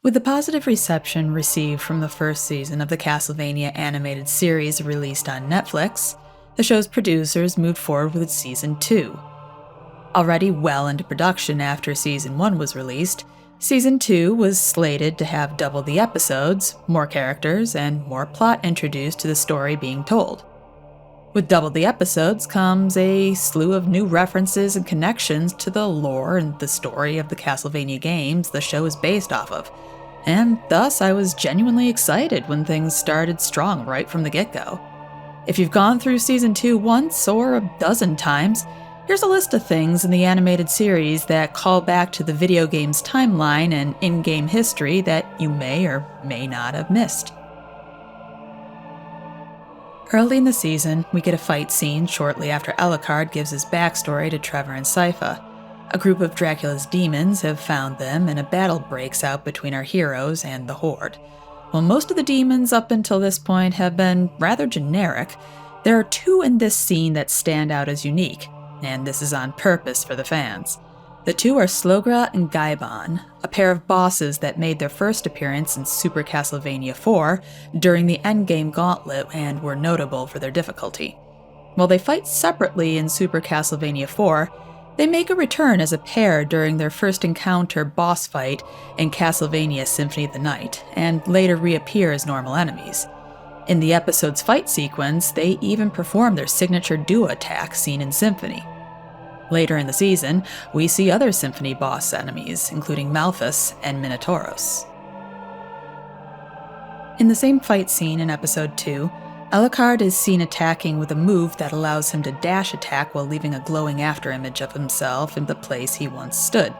With the positive reception received from the first season of the Castlevania animated series released on Netflix, the show's producers moved forward with Season 2. Already well into production after Season 1 was released, Season 2 was slated to have double the episodes, more characters, and more plot introduced to the story being told. With double the episodes comes a slew of new references and connections to the lore and the story of the Castlevania games the show is based off of, and thus I was genuinely excited when things started strong right from the get-go. If you've gone through Season 2 once or a dozen times, here's a list of things in the animated series that call back to the video game's timeline and in-game history that you may or may not have missed. Early in the season, we get a fight scene shortly after Alucard gives his backstory to Trevor and Sypha. A group of Dracula's demons have found them, and a battle breaks out between our heroes and the Horde. While most of the demons up until this point have been rather generic, there are two in this scene that stand out as unique, and this is on purpose for the fans. The two are Slogra and Gaibon, a pair of bosses that made their first appearance in Super Castlevania 4 during the Endgame Gauntlet and were notable for their difficulty. While they fight separately in Super Castlevania 4, they make a return as a pair during their first encounter boss fight in Castlevania Symphony of the Night, and later reappear as normal enemies. In the episode's fight sequence, they even perform their signature duo attack seen in Symphony. Later in the season, we see other Symphony boss enemies, including Malphus and Minotauros. In the same fight scene in Episode 2, Alucard is seen attacking with a move that allows him to dash attack while leaving a glowing afterimage of himself in the place he once stood.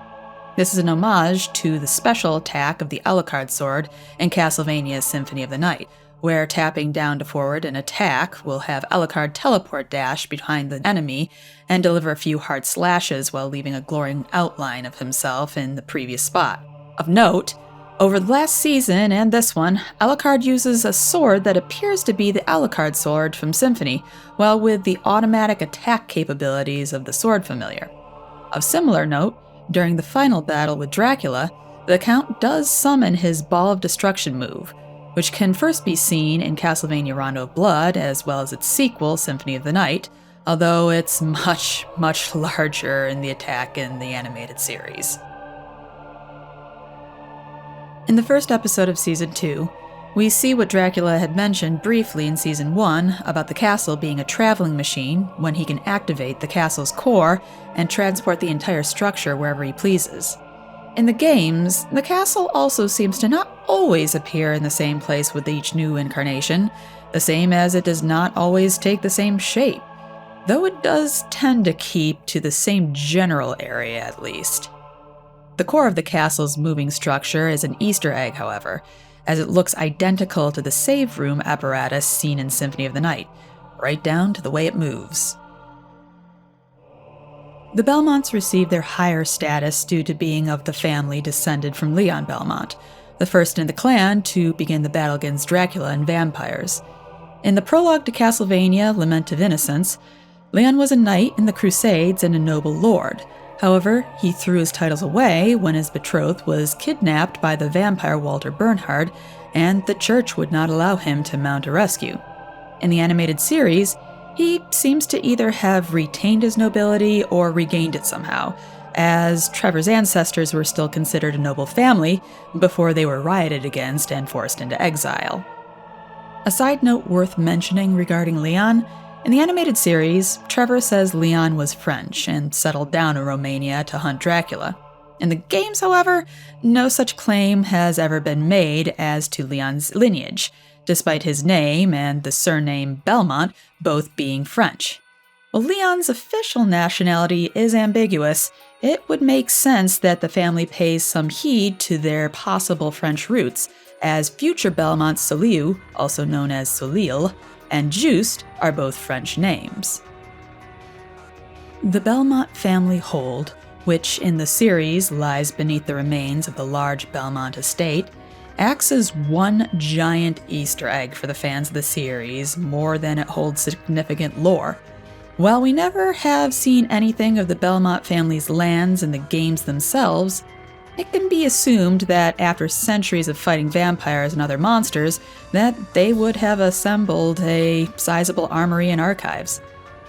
This is an homage to the special attack of the Alucard sword in Castlevania Symphony of the Night, where tapping down to forward an attack will have Alucard teleport dash behind the enemy and deliver a few hard slashes while leaving a glowing outline of himself in the previous spot. Of note, over the last season and this one, Alucard uses a sword that appears to be the Alucard sword from Symphony, while with the automatic attack capabilities of the sword familiar. Of similar note, during the final battle with Dracula, the Count does summon his Ball of Destruction move, which can first be seen in Castlevania Rondo of Blood as well as its sequel, Symphony of the Night, although it's much, much larger in the attack in the animated series. In the first episode of Season 2, we see what Dracula had mentioned briefly in Season 1 about the castle being a traveling machine when he can activate the castle's core and transport the entire structure wherever he pleases. In the games, the castle also seems to not always appear in the same place with each new incarnation, the same as it does not always take the same shape, though it does tend to keep to the same general area at least. The core of the castle's moving structure is an Easter egg, however, as it looks identical to the save room apparatus seen in Symphony of the Night, right down to the way it moves. The Belmonts received their higher status due to being of the family descended from Leon Belmont, the first in the clan to begin the battle against Dracula and vampires. In the prologue to Castlevania Lament of Innocence, Leon was a knight in the Crusades and a noble lord. However, he threw his titles away when his betrothed was kidnapped by the vampire Walter Bernhard, and the church would not allow him to mount a rescue. In the animated series, he seems to either have retained his nobility or regained it somehow, as Trevor's ancestors were still considered a noble family before they were rioted against and forced into exile. A side note worth mentioning regarding Leon, in the animated series, Trevor says Leon was French and settled down in Romania to hunt Dracula. In the games, however, no such claim has ever been made as to Leon's lineage, despite his name and the surname Belmont both being French. While Leon's official nationality is ambiguous, it would make sense that the family pays some heed to their possible French roots, as future Belmont Soliu, also known as Solil, and Juste are both French names. The Belmont family hold, which in the series lies beneath the remains of the large Belmont estate, acts as one giant Easter egg for the fans of the series, more than it holds significant lore. While we never have seen anything of the Belmont family's lands in the games themselves, It can be assumed that after centuries of fighting vampires and other monsters, that they would have assembled a sizable armory and archives.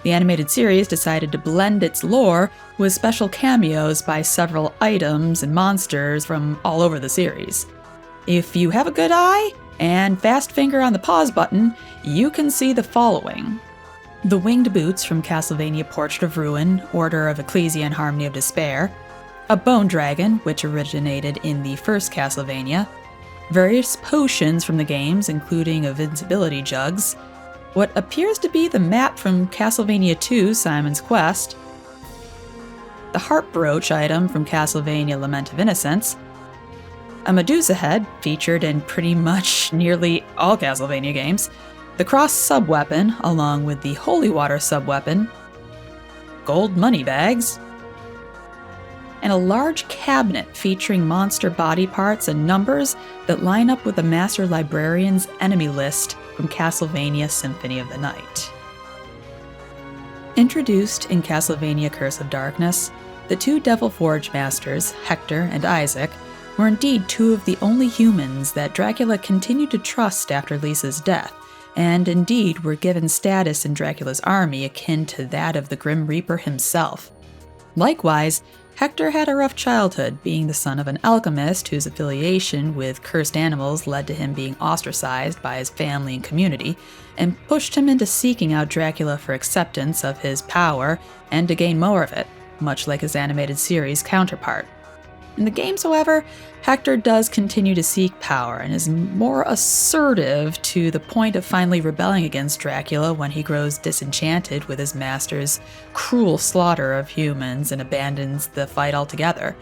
The animated series decided to blend its lore with special cameos by several items and monsters from all over the series. If you have a good eye and fast finger on the pause button, you can see the following. The winged boots from Castlevania Portrait of Ruin, Order of Ecclesia and Harmony of Despair, a bone dragon, which originated in the first Castlevania, various potions from the games, including invincibility jugs, what appears to be the map from Castlevania II, Simon's Quest, the heart brooch item from Castlevania Lament of Innocence, a Medusa head featured in pretty much nearly all Castlevania games, the cross sub-weapon along with the holy water sub-weapon, gold money bags, and a large cabinet featuring monster body parts and numbers that line up with the Master Librarian's enemy list from Castlevania Symphony of the Night. Introduced in Castlevania Curse of Darkness, the two Devil Forge masters, Hector and Isaac, were indeed two of the only humans that Dracula continued to trust after Lisa's death, and indeed were given status in Dracula's army akin to that of the Grim Reaper himself. Likewise, Hector had a rough childhood, being the son of an alchemist whose affiliation with cursed animals led to him being ostracized by his family and community, and pushed him into seeking out Dracula for acceptance of his power and to gain more of it, much like his animated series counterpart. In the games, however, Hector does continue to seek power and is more assertive to the point of finally rebelling against Dracula when he grows disenchanted with his master's cruel slaughter of humans and abandons the fight altogether.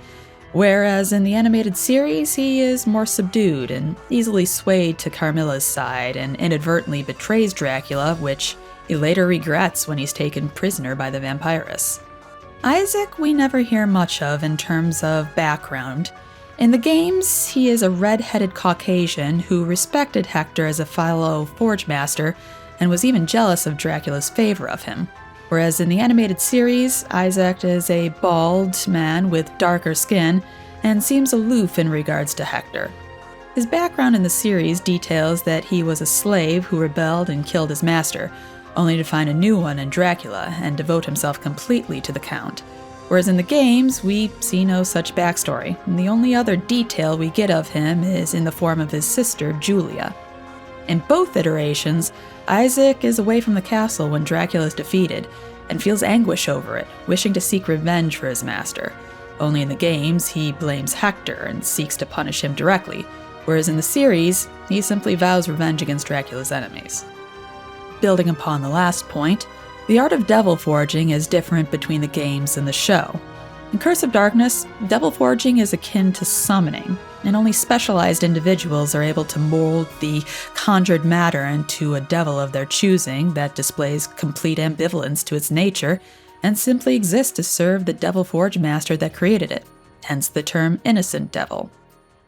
Whereas in the animated series, he is more subdued and easily swayed to Carmilla's side and inadvertently betrays Dracula, which he later regrets when he's taken prisoner by the vampiress. Isaac we never hear much of in terms of background. In the games, he is a red-headed Caucasian who respected Hector as a fellow forge master and was even jealous of Dracula's favor of him. Whereas in the animated series, Isaac is a bald man with darker skin and seems aloof in regards to Hector. His background in the series details that he was a slave who rebelled and killed his master, only to find a new one in Dracula and devote himself completely to the Count. Whereas in the games, we see no such backstory, and the only other detail we get of him is in the form of his sister, Julia. In both iterations, Isaac is away from the castle when Dracula is defeated, and feels anguish over it, wishing to seek revenge for his master. Only in the games, he blames Hector and seeks to punish him directly, whereas in the series, he simply vows revenge against Dracula's enemies. Building upon the last point, the art of devil forging is different between the games and the show. In Curse of Darkness, devil forging is akin to summoning, and only specialized individuals are able to mold the conjured matter into a devil of their choosing that displays complete ambivalence to its nature and simply exists to serve the devil forge master that created it, hence the term innocent devil.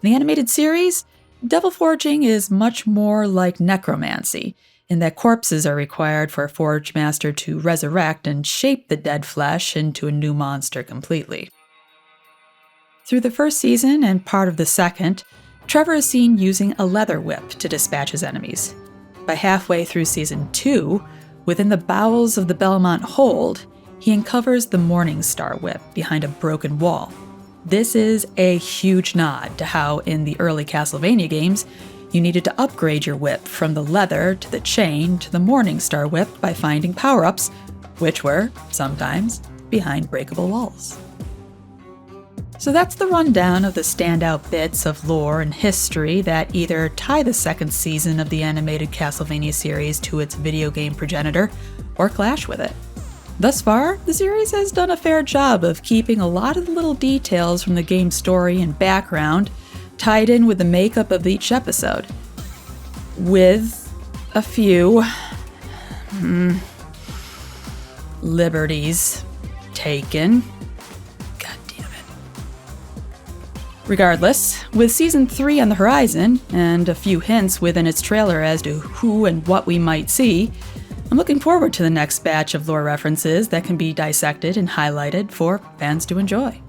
In the animated series, devil forging is much more like necromancy, in that corpses are required for a forge master to resurrect and shape the dead flesh into a new monster completely. Through the first season and part of the second, Trevor is seen using a leather whip to dispatch his enemies. By halfway through season 2, within the bowels of the Belmont hold, he uncovers the Morning Star whip behind a broken wall. This is a huge nod to how in the early Castlevania games, you needed to upgrade your whip from the leather to the chain to the Morning Star whip by finding power-ups, which were, sometimes, behind breakable walls. So that's the rundown of the standout bits of lore and history that either tie the second season of the animated Castlevania series to its video game progenitor, or clash with it. Thus far, the series has done a fair job of keeping a lot of the little details from the game's story and background tied in with the makeup of each episode, with a few liberties taken. God damn it. Regardless, with Season 3 on the horizon, and a few hints within its trailer as to who and what we might see, I'm looking forward to the next batch of lore references that can be dissected and highlighted for fans to enjoy.